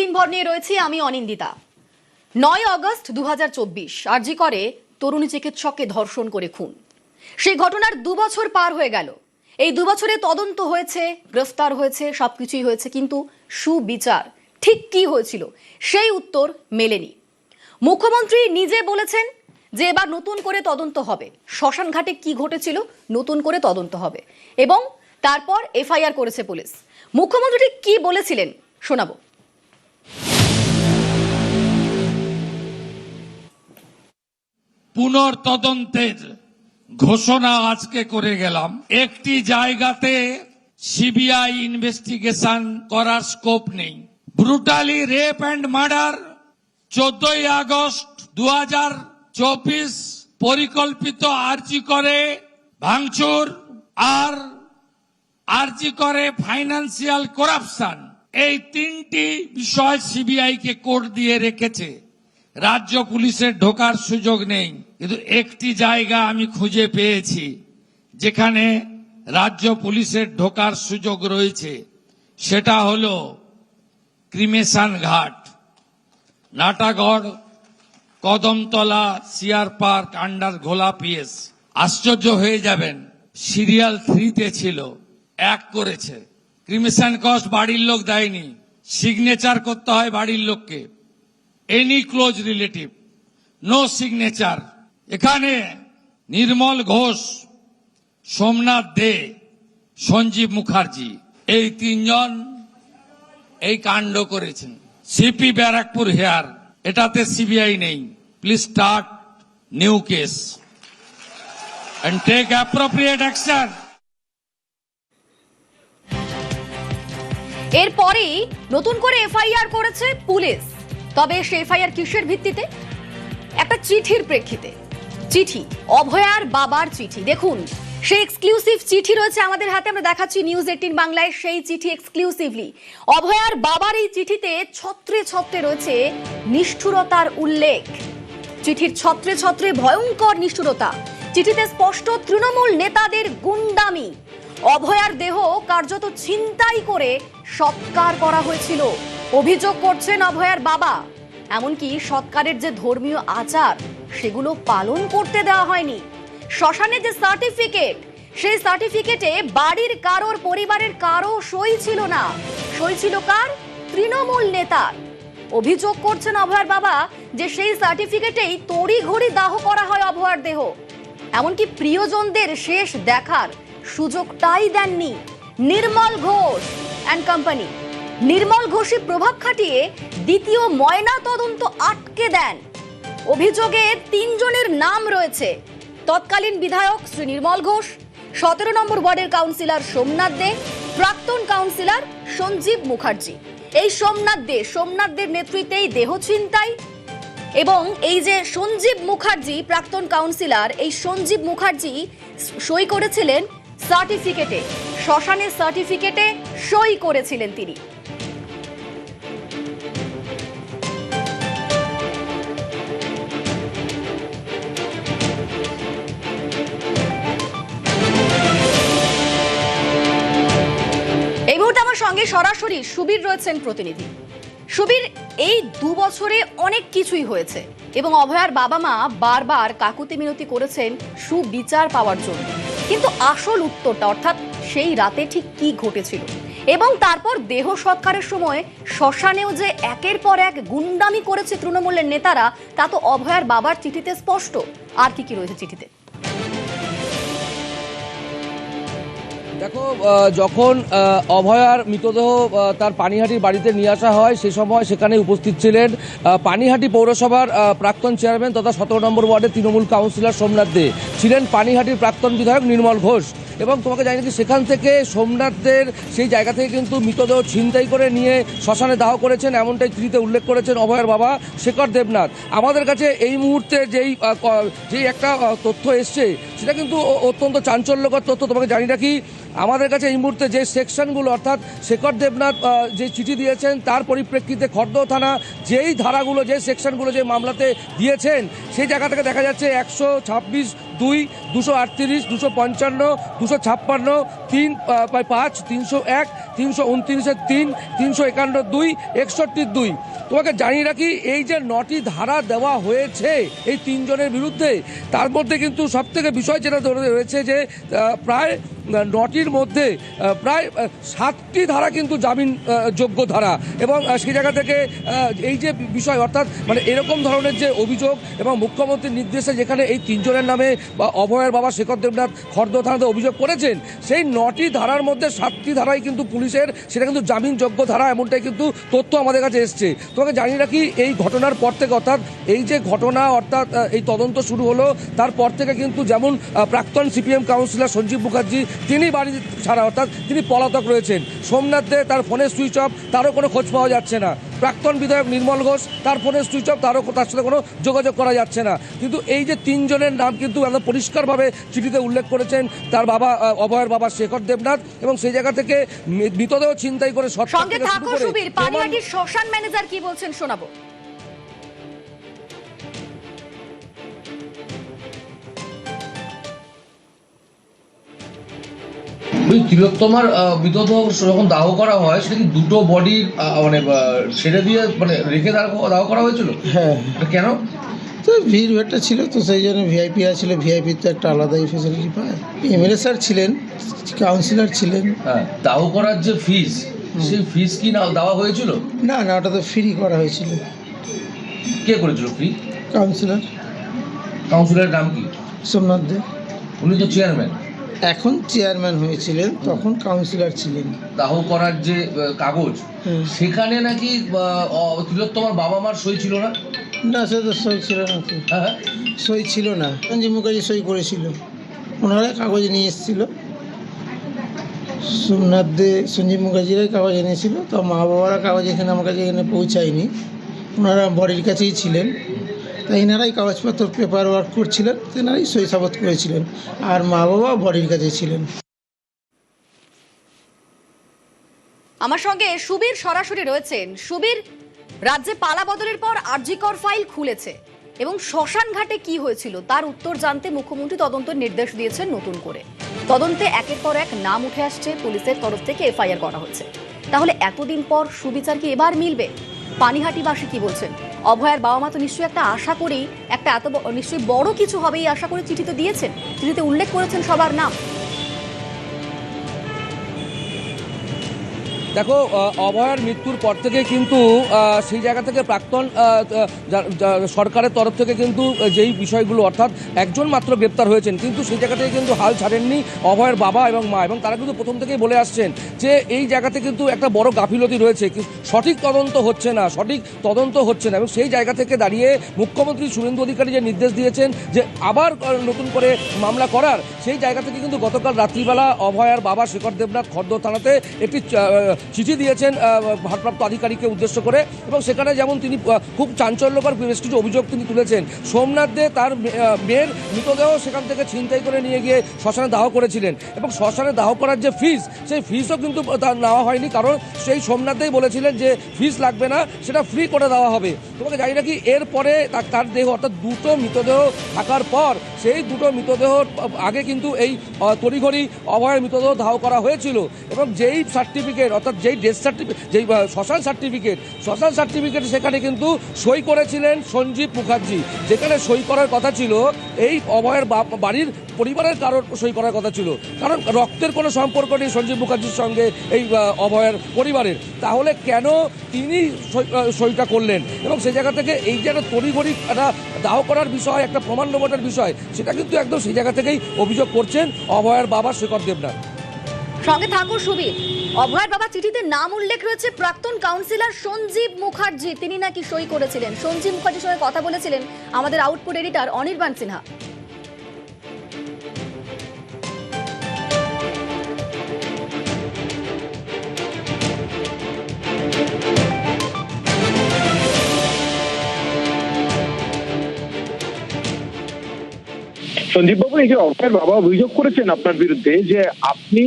দিনভর নিয়ে রয়েছি আমি অনিন্দিতা। 9 আগস্ট 2024 আরজি করে তরুণী চিকিৎসককে ধর্ষণ করে খুন। সেই ঘটনার 2 বছর পার হয়ে গেল। এই 2 বছরে তদন্ত হয়েছে, গ্রেফতার হয়েছে, সবকিছুই হয়েছে, কিন্তু সুবিচার ঠিক কি হয়েছিল সেই উত্তর মেলেনি। মুখ্যমন্ত্রী নিজে বলেছেন যে এবার নতুন করে তদন্ত হবে, শ্মশান ঘাটে কি ঘটেছিল নতুন করে তদন্ত হবে, এবং তারপর এফআইআর করেছে পুলিশ। মুখ্যমন্ত্রী কি বলেছিলেন শোনাবো। পুনর্তদন্তের ঘোষণা আজকে করে গেলাম। একটি জায়গাতে সিবিআই ইনভেস্টিগেশন করার স্কোপ নেই। Brutally rape and murder 14 August 2024 পরিকল্পিত আরজি করে ভাঙচুর আর আরজি করে ফাইন্যান্সিয়াল করাপশন, এই তিনটি বিষয় সিবিআই কে কোর্ট দিয়ে রেখেছে। রাজ্য পুলিশের ঢোকার সুযোগ নেই, কিন্তু একটি জায়গা আমি খুঁজে পেয়েছি যেখানে রাজ্য পুলিশের ঢোকার সুযোগ রয়েছে, সেটা হলো ক্রিমেশন ঘাট, Natagarh, Kadamtala, CR park, under ঘোলা পিএস। আশ্চর্য হয়ে যাবেন, সিরিয়াল 3-তে ছিল, 1 করেছে। ক্রিমেশন কস্ট বাড়ির লোক দেয়নি, সিগনেচার করতে হয় বাড়ির লোককে, any close relative, no signature. এখানে নির্মল ঘোষ, সোমনাথ দে, সঞ্জীব মুখার্জি, এই 3 জন এই কাণ্ড করেছেন। সিপি ব্যারাকপুর হেয়ার, এটাতে সিবিআই নেই। Please start new case and take appropriate action. এরপরেই নতুন করে এফআইআর করেছে পুলিশ। তবে সেই এফআইআর কিসের ভিত্তিতে? একটা চিঠির প্রেক্ষিতে। চিঠি, অভয়ার বাবার চিঠি। দেখুন, সেই এক্সক্লুসিভ চিঠি রয়েছে আমাদের হাতে, আমরা দেখাচ্ছি নিউজ 18 বাংলায় সেই চিঠি এক্সক্লুসিভলি। অভয়ার বাবার এই চিঠিতে ছত্রে ছত্রে রয়েছে নিষ্ঠুরতার উল্লেখ। চিঠির ছত্রে ছত্রে ভয়ঙ্কর নিষ্ঠুরতা। চিঠিতে স্পষ্ট তৃণমূল নেতাদের গুন্ডামি। অভয়ার দেহ কার্যত ছিনতাই করে সৎকার করা হয়েছিল অভিযোগ করছেন অভয়ার বাবা। এমনকি সৎকারের যে ধর্মীয় আচার সেগুলো পালন করতে দেওয়া হয়নি। শ্মশানে যে সার্টিফিকেট, সেই সার্টিফিকেটে বাড়ির কারোর, পরিবারের কারো সই ছিল না। সই ছিল কার? তৃণমূল নেতার। অভিযোগ করছেন অভয়ার বাবা যে সেই সার্টিফিকেটেই তড়িঘড়ি দাহ করা হয় অভয়ার দেহ। এমনকি প্রিয়জনদের শেষ দেখার সুযোগটাই দেননি নির্মল ঘোষ অ্যান্ড কোম্পানি। নির্মল ঘোষই প্রভাব খাটিয়ে দ্বিতীয় ময়না তদন্ত আটকে দেন। অভিযোগে 3 জনের নাম রয়েছে। তৎকালীন বিধায়ক শ্রী নির্মল ঘোষ, 17 নম্বর ওয়ার্ডের কাউন্সিলর সোমনাথ দে, প্রাক্তন কাউন্সিলর সঞ্জীব মুখার্জি। এই সোমনাথ দের নেতৃত্বেই দেহ ছিনতাই। এবং এই যে সঞ্জীব মুখার্জি, প্রাক্তন কাউন্সিলর, এই সঞ্জীব মুখার্জি সই করেছিলেন সার্টিফিকেটে, শ্মশানের সার্টিফিকেটে সই করেছিলেন তিনি। এই মুহূর্তে আমার সঙ্গে সরাসরি সুবীর রয়েছেন প্রতিনিধি। সুবীর, এই 2 বছরে অনেক কিছুই হয়েছে এবং অভয়ার বাবা মা বারবার কাকুতি মিনতি করেছেন সুবিচার পাওয়ার জন্য, কিন্তু আসল উত্তরটা, অর্থাৎ সেই রাতে ঠিক কি ঘটেছিল এবং তারপর দেহ সৎকারের সময় শ্মশানেও যে একের পর এক গুন্ডামি করেছে তৃণমূলের নেতারা, তা তো অভয়ার বাবার চিঠিতে স্পষ্ট। আর কি কি রয়েছে চিঠিতে? দেখো, যখন অভয়ার মৃতদেহ তার পানিহাটির বাড়িতে নিয়ে আসা হয়, সে সময় সেখানে উপস্থিত ছিলেন পানিহাটি পৌরসভার প্রাক্তন চেয়ারম্যান তথা 17 নম্বর ওয়ার্ডের তৃণমূল কাউন্সিলর সোমনাথ দে, ছিলেন পানিহাটির প্রাক্তন বিধায়ক নির্মল ঘোষ। এবং তোমাকে জানি কি, সেখান থেকে সোমনাথদের সেই জায়গা থেকে কিন্তু মৃতদেহ ছিনতাই করে নিয়ে শ্মশানে দাহ করেছেন, এমনটাই চিঠিতে উল্লেখ করেছেন অভয়ার বাবা শেখর দেবনাথ। আমাদের কাছে এই মুহূর্তে যেই একটা তথ্য এসছে, সেটা কিন্তু অত্যন্ত চাঞ্চল্যকর তথ্য। তোমাকে জানি রাখি, আমাদের কাছে এই মুহূর্তে যে সেকশনগুলো, অর্থাৎ শেখর দেবনাথ যে চিঠি দিয়েছেন তার পরিপ্রেক্ষিতে খড়দহ থানা যেই ধারাগুলো, যে সেকশনগুলো যে মামলাতে দিয়েছেন, সেই জায়গা থেকে দেখা যাচ্ছে 126(2), 238, 255, 256, 3/5, 301, 329(3), 351(2), 61(2). তোমাকে জানিয়ে রাখি, এই যে 9টি ধারা দেওয়া হয়েছে এই 3 জনের বিরুদ্ধে, তার মধ্যে কিন্তু সব থেকে বিষয় যেটা রয়েছে যে প্রায় 9টির মধ্যে প্রায় 7টি ধারা কিন্তু জামিন যোগ্য ধারা। এবং সেই জায়গা থেকে এই যে বিষয়, অর্থাৎ মানে এরকম ধরনের যে অভিযোগ এবং মুখ্যমন্ত্রীর নির্দেশে যেখানে এই 3 জনের নামে বা অভয়ের বাবা শেখর দেবনাথ খর্দ থানাতে অভিযোগ করেছেন, সেই 9টি ধারার মধ্যে 7টি ধারাই কিন্তু পুলিশের, সেটা কিন্তু জামিনযোগ্য ধারা, এমনটাই কিন্তু তথ্য আমাদের কাছে এসছে। তোমাকে জানিয়ে রাখি, এই ঘটনার পর থেকে, অর্থাৎ এই যে ঘটনা, অর্থাৎ এই তদন্ত শুরু হলো, তারপর থেকে কিন্তু যেমন প্রাক্তন সিপিএম কাউন্সিলর সঞ্জীব মুখার্জি, তিনি বাড়ি ছাড়া, অর্থাৎ তিনি পলাতক রয়েছেন। সোমনাথ দে, তার ফোনের সুইচ অফ, তারও কোনো খোঁজ পাওয়া যাচ্ছে না। প্রাক্তন বিধায়ক নির্মল ঘোষ, তার ফোনের সুইচ অফ, তার সাথে কোনো যোগাযোগ করা যাচ্ছে না। কিন্তু এই যে 3 জনের নাম কিন্তু একদম পরিষ্কারভাবে চিঠিতে উল্লেখ করেছেন তার বাবা, অভয়ের বাবা শেখর দেবনাথ, এবং সেই জায়গা থেকে মৃতদেহ ছিনতাই করে সঙ্গে থাকো সুবীর। পানিহাটির শ্মশান ম্যানেজার কি বলছেন শোনাবো। তিলোত্তমার মৃতদেহ যখন দাহ করা হয়, সেটা কি দুটো বডির মানে ছেড়ে দিয়ে মানে রেখে দাহ করা হয়েছিল? হ্যাঁ, কেন? তো ভিড় ভাট্টা ছিল, তো সেই জন্য ভিআইপি ছিল। ভিআইপি তো একটা আলাদাই ফেসিলিটি পায়। এমএলএ স্যার ছিলেন, কাউন্সিলর ছিলেন। হ্যাঁ, দাহ করার যে ফিস, সেই ফিস কি না দেওয়া হয়েছিল? না, ওটা তো ফ্রি করা হয়েছিল। কে করেছিল ফ্রি? কাউন্সিলর। কাউন্সিলরের নাম কি? সোমনাথ দে। উনি তো চেয়ারম্যান। এখন চেয়ারম্যান হয়েছিলেন, তখন কাউন্সিলর ছিলেন। দাহ করার যে কাগজ, সেখানে নাকি তিলোত্তমার বাবা মার সই ছিল না? না, সে তো সই ছিল না। হ্যাঁ, সই ছিল না। সঞ্জীব মুখার্জি সই করেছিল, ওনারা কাগজ নিয়ে এসেছিল। সোমনাথ দে, সঞ্জীব মুখার্জিরাই কাগজ এনেছিল। তো মা বাবারা কাগজ এখানে আমার কাছে এখানে পৌঁছায়নি, ওনারা বডির কাছেই ছিলেন। তাই এনারাই কাগজপত্র পেপার ওয়ার্ক করছিলেন, তেনারাই সই সাবত করেছিলেন, আর মা বাবা বডির কাছে ছিলেন। আমার সঙ্গে সুবীর সরাসরি রয়েছেন। সুবীর, রাজ্যে পালা বদলের পর আরজিকর ফাইল খুলেছে এবং শ্মশান ঘাটে কি হয়েছিল তার উত্তর জানতে মুখ্যমন্ত্রী তদন্তের নির্দেশ দিয়েছেন নতুন করে। তদন্তে একের পর এক নাম উঠে আসছে, পুলিশের তরফ থেকে এফআইআর করা হচ্ছে। তাহলে এতদিন পর সুবিচার কি এবার মিলবে? পানিহাটিবাসী কি বলছেন? অভয়ার বাবা মা তো নিশ্চয়ই একটা আশা করেই, একটা এত নিশ্চয়ই বড় কিছু হবে এই আশা করে চিঠিতে দিয়েছেন, চিঠিতে উল্লেখ করেছেন সবার নাম। দেখো, অভয়ার মৃত্যুর পর থেকে কিন্তু সেই জায়গা থেকে প্রাক্তন সরকারের তরফ থেকে কিন্তু যেই বিষয়গুলো, অর্থাৎ একজন মাত্র গ্রেপ্তার হয়েছেন, কিন্তু সেই জায়গা থেকে কিন্তু হাল ছাড়েননি অভয়ের বাবা এবং মা, এবং তারা কিন্তু প্রথম থেকেই বলে আসছেন যে এই জায়গাতে কিন্তু একটা বড় গাফিলতি রয়েছে, সঠিক তদন্ত হচ্ছে না। এবং সেই জায়গা থেকে দাঁড়িয়ে মুখ্যমন্ত্রী শুভেন্দু অধিকারী যে নির্দেশ দিয়েছেন যে আবার নতুন করে মামলা করার, সেই জায়গা থেকে কিন্তু গতকাল রাত্রিবেলা অভয়ার বাবা শেখর দেবনাথ খর্দ থানাতে একটি চিঠি দিয়েছেন ভারপ্রাপ্ত আধিকারিককে উদ্দেশ্য করে, এবং সেখানে যেমন তিনি খুব চাঞ্চল্যকর বেশ কিছু অভিযোগ তিনি তুলেছেন। সোমনাথ দে তার মেয়ের মৃতদেহ সেখান থেকে ছিনতাই করে নিয়ে গিয়ে শ্মশানে দাহ করেছিলেন, এবং শ্মশানে দাহ করার যে ফিস, সেই ফিসও কিন্তু তার নেওয়া হয়নি, কারণ সেই সোমনাথ দেই বলেছিলেন যে ফিস লাগবে না, সেটা ফ্রি করে দেওয়া হবে। তোমাকে জানি নাকি এরপরে তার দেহ, অর্থাৎ দুটো মৃতদেহ থাকার পর, সেই দুটো মৃতদেহ আগে কিন্তু এই তড়িঘড়ি অভয়ের মৃতদেহ দাহ করা হয়েছিল, এবং যেই সার্টিফিকেট, অর্থাৎ যেই ডেথ সার্টিফিকেট, যেই শ্মশান সার্টিফিকেট, সেখানে কিন্তু সই করেছিলেন সঞ্জীব মুখার্জি। যেখানে সই করার কথা ছিল এই অভয়ের বাড়ির পরিবারের কারোর সই করার কথা ছিল, কারণ রক্তের কোনো সম্পর্ক নেই সঞ্জীব মুখার্জির সঙ্গে এই অভয়ের পরিবারের। তাহলে কেন তিনি সইটা করলেন? এবং সেই জায়গা থেকে এই যে একটা তড়িঘড়ি একটা দাহ করার বিষয়, একটা প্রমাণ লোপাটের বিষয়, সেটা কিন্তু একদম সেই জায়গা থেকেই অভিযোগ করছেন অভয়ের বাবা শেখর দেবনাথ। সঙ্গে থাকুন সুবীর। অভয়ের বাবা চিঠিতে নাম উল্লেখ রয়েছে প্রাক্তন কাউন্সিলর সঞ্জীব মুখার্জি, তিনি নাকি সই করেছিলেন। সঞ্জীব মুখার্জির সঙ্গে কথা বলেছিলেন আমাদের আউটপুট এডিটর অনির্বাণ সিনহা। সঞ্জীব বাবু, এই যে অভয়ের বাবা অভিযোগ করেছেন আপনার বিরুদ্ধে যে আপনি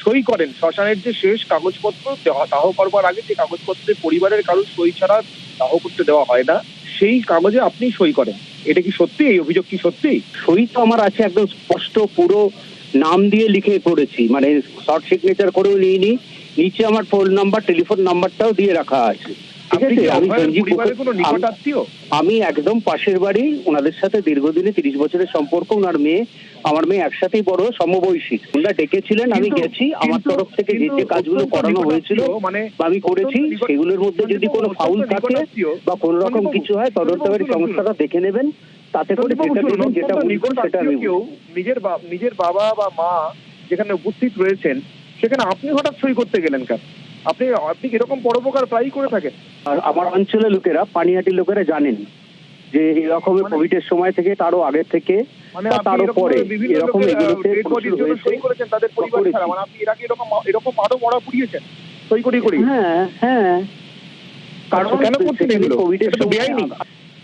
সই করেন শ্মশানের যে শেষ কাগজপত্র দাহ করবার আগে, যে কাগজপত্রে পরিবারের কারো সই ছাড়া দাহ করতে দেওয়া হয় না, সেই কাগজে আপনি সই করেন। এটা কি সত্যি? এই অভিযোগ কি সত্যি? সই তো আমার আছে একদম স্পষ্ট, পুরো নাম দিয়ে লিখে করেছি, মানে শর্ট সিগনেচার করেও নিইনি। নিচে আমার ফোন নাম্বার, টেলিফোন নাম্বারটাও দিয়ে রাখা আছে। ঠিক আছে, আমি সঞ্জীব মুখার্জি, আমি একদম পাশের বাড়ি। ওনাদের সাথে দীর্ঘদিনে 30 বছরের সম্পর্ক। ওনার মেয়ে, আমার মেয়ে একসাথেই বড়, সমবয়সী। ওনারা ডেকেছিলেন, আমি গেছি। আমার তরফ থেকে যে যে কাজগুলো করানো হয়েছিল আমি করেছি। সেগুলোর মধ্যে যদি কোনো ফাউল থাকে বা কোনো রকম কিছু হয়, তদন্তকারী সংস্থাটা দেখে নেবেন। তাতে করে যেটা দেবেন, যেটা বলবেন সেটা নেব। নিজের বাবা বা মা যেখানে উপস্থিত রয়েছেন, সেখানে আপনি হঠাৎ সই করতে গেলেন কেন? আপনি এরকম পরোপকার প্রায়ই করে থাকেন। আর আমার অঞ্চলের লোকেরা, পানিহাটির লোকেরা জানেন যে এরকম কোভিডের সময় থেকে, তারও আগের থেকে, তারও পরে এরকম এগুলোতে সই করেছেন তাদের পরিবার ছাড়া, মানে আপনি এর আগে এরকম আরো মরা পুড়িয়েছেন সই করি। হ্যাঁ হ্যাঁ, কারণ কেন করছেন এগুলো? কোভিডের সময়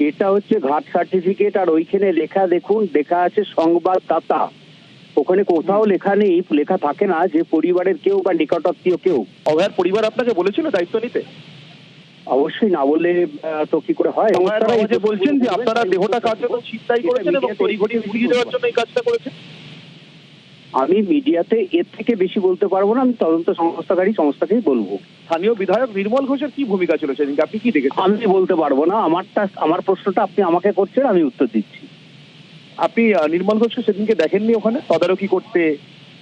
এটা হচ্ছে ঘাট সার্টিফিকেট, আর ওইখানে লেখা দেখুন, লেখা আছে সংবাদদাতা। ওখানে কোথাও লেখা নেই, লেখা থাকে না যে পরিবারের কেউ বা নিকটাত্মীয় কেউ। অভয়ার পরিবার আপনাকে বলেছিল দায়িত্ব নিতে? অবশ্যই, না বললে তো কি করে হয়? বলছেন যে আপনারা দেহটা কার্যত ছিনতাই করেছেন এবং তড়িঘড়ি উড়িয়ে দেওয়ার জন্য এই কাজটা করেছেন। আমি মিডিয়াতে এর থেকে বেশি বলতে পারবো না, আমি তদন্ত সংস্থাকেই বলবো। স্থানীয় বিধায়ক নির্মল ঘোষের কি ভূমিকা ছিল সেদিনকে, আপনি কি দেখেছেন? আমি বলতে পারবো না। আমার প্রশ্নটা আপনি আমাকে করছেন, আমি উত্তর দিচ্ছি। আপনি নির্মল ঘোষকে সেদিনকে দেখেননি ওখানে তদারকি করতে,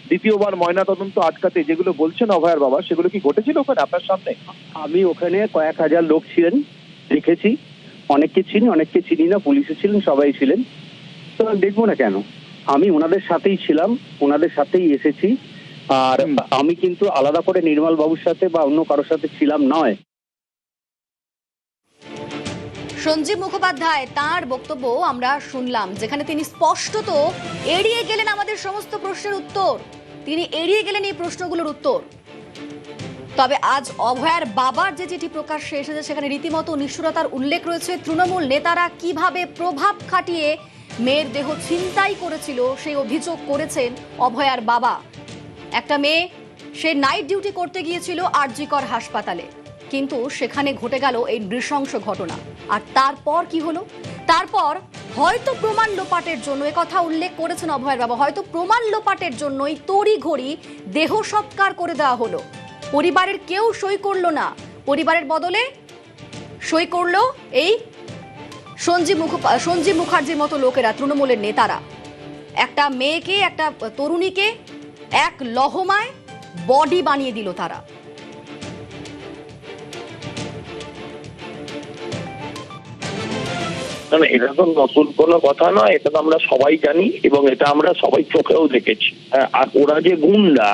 দ্বিতীয়বার ময়না তদন্ত আটকাতে, যেগুলো বলছেন অভয়ার বাবা, সেগুলো কি ঘটেছিল ওখানে আপনার সামনে? আমি ওখানে কয়েক হাজার লোক ছিলেন, দেখেছি। অনেককে চিনি, অনেককে চিনি না। পুলিশে ছিলেন, সবাই ছিলেন। তো দেখবো না কেন? আমি ওনাদের সাথেই ছিলাম, ওনাদের সাথেই এসেছি। আর আমি কিন্তু আলাদা করে নির্মল বাবুর সাথে বা অন্য কারোর সাথে ছিলাম নয়। সঞ্জীব মুখোপাধ্যায় তার বক্তব্য আমরা শুনলাম, যেখানে তিনি স্পষ্টত এড়িয়ে গেলেন আমাদের সমস্ত প্রশ্নের উত্তর। তিনি এড়িয়ে গেলেন এই প্রশ্নগুলোর উত্তর। তবে আজ অভয়ার বাবার যে চিঠি প্রকাশ্যে এসেছে, সেখানে রীতিমতো নিষ্ঠুরতার উল্লেখ রয়েছে। তৃণমূল নেতারা কিভাবে প্রভাব খাটিয়ে মেয়ের দেহ ছিনতাই করেছিল সেই অভিযোগ করেছেন অভয়ার বাবা। একটা মেয়ে, সে নাইট ডিউটি করতে গিয়েছিল আরজিকর হাসপাতালে, কিন্তু সেখানে ঘটে গেল এই নৃশংস ঘটনা। আর তারপর কি হলো? তারপর হয়তো প্রমাণ লোপাটের জন্য, একথা উল্লেখ করেছেন অভয়ের বাবা, হয়তো প্রমাণ লোপাটের জন্যই তড়িঘড়ি দেহ সৎকার করে দেওয়া হলো। পরিবারের কেউ সই করলো না, পরিবারের বদলে সই করলো এই সঞ্জীব মুখার্জির মতো লোকেরা, তৃণমূলের নেতারা। একটা মেয়েকে, একটা তরুণীকে এক লহমায় বডি বানিয়ে দিল তারা। না, এটা তো নতুন কোনো কথা নয়, এটা তো আমরা সবাই জানি এবং এটা আমরা সবাই চোখেও দেখেছি। আর ওরা যে গুন্ডা,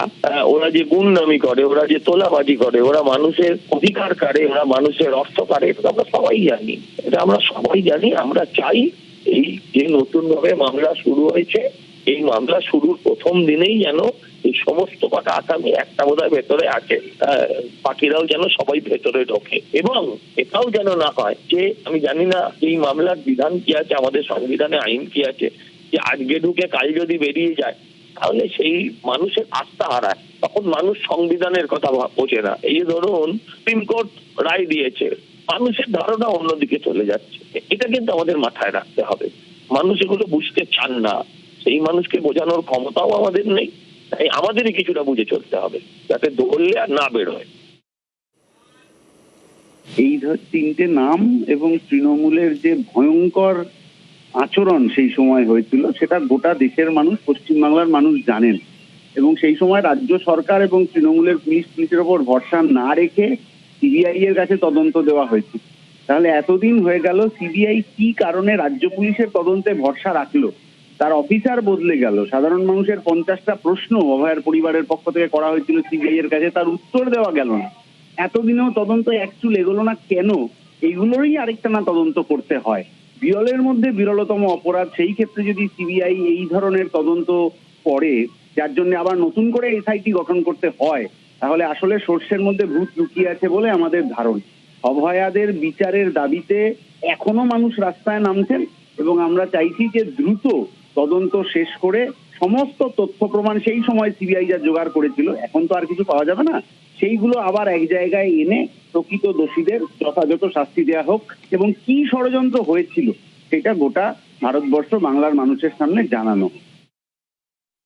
ওরা যে গুন্ডামি করে, ওরা যে তোলাবাজি করে, ওরা মানুষের অধিকার কাড়ে, ওরা মানুষের অর্থ কাড়ে, এটা তো আমরা সবাই জানি। এটা আমরা সবাই জানি। আমরা চাই এই যে নতুন ভাবে মামলা শুরু হয়েছে, এই মামলা শুরুর প্রথম দিনেই যেন এই সমস্ত কটা আসামি, একটা বোধহয় ভেতরে আছে, বাকিরাও যেন সবাই ভেতরে ঢোকে। এবং এটাও যেন না হয় যে, আমি জানি না এই মামলার বিধান কি আছে, আমাদের সংবিধানে আইন কি আছে, যে আজকে ঢুকে কাল যদি বেরিয়ে যায় তাহলে সেই মানুষের আস্থা হারায়, তখন মানুষ সংবিধানের কথা বোঝে না। এই ধরুন সুপ্রিম কোর্ট রায় দিয়েছে, মানুষের ধারণা অন্যদিকে চলে যাচ্ছে। এটা কিন্তু আমাদের মাথায় রাখতে হবে। মানুষ এগুলো বুঝতে চান না, সেই মানুষকে বোঝানোর ক্ষমতাও আমাদের নেই। তাই আমাদেরই কিছুটা বুঝে চলতে হবে, যাতে দৌড়লে আর না বেরোয়। এই তিনটে নাম এবং তৃণমূলের যে ভয়ঙ্কর আচরণ সেই সময় হয়েছিল, সেটা গোটা দেশের মানুষ, পশ্চিমবাংলার মানুষ জানেন। এবং সেই সময় রাজ্য সরকার এবং তৃণমূলের পুলিশের ওপর ভরসা না রেখে সিবিআই এর কাছে তদন্ত দেওয়া হয়েছিল। তাহলে এতদিন হয়ে গেল, সিবিআই কি কারণে রাজ্য পুলিশের তদন্তে ভরসা রাখলো? তার অফিসার বদলে গেল। সাধারণ মানুষের 50টা প্রশ্ন অভয়ার পরিবারের পক্ষ থেকে করা হয়েছিল সিবিআই এর কাছে, তার উত্তর দেওয়া গেল না। এতদিনেও তদন্ত একচুল এগোলো না কেন? এইগুলোরই আরেকটা না তদন্ত করতে হয়। বিরলের মধ্যে বিরলতম অপরাধ, সেই ক্ষেত্রে যদি সিবিআই এই ধরনের তদন্ত করে, যার জন্য আবার নতুন করে এসআইটি গঠন করতে হয়, তাহলে আসলে সর্ষের মধ্যে ভূত লুকিয়ে আছে বলে আমাদের ধারণা। অভয়াদের বিচারের দাবিতে এখনো মানুষ রাস্তায় নামছেন এবং আমরা চাইছি যে দ্রুত তদন্ত শেষ করে সমস্ত তথ্য প্রমাণ সেই সময় সিবিআই যা জোগাড় করেছিল, এখন তো আর কিছু পাওয়া যাবে না, সেইগুলো আবার এক জায়গায় এনে প্রকৃত দোষীদের যথাযথ শাস্তি দেওয়া হোক এবং কি ষড়যন্ত্র হয়েছিল সেটা গোটা ভারতবর্ষ, বাংলার মানুষের সামনে জানানো।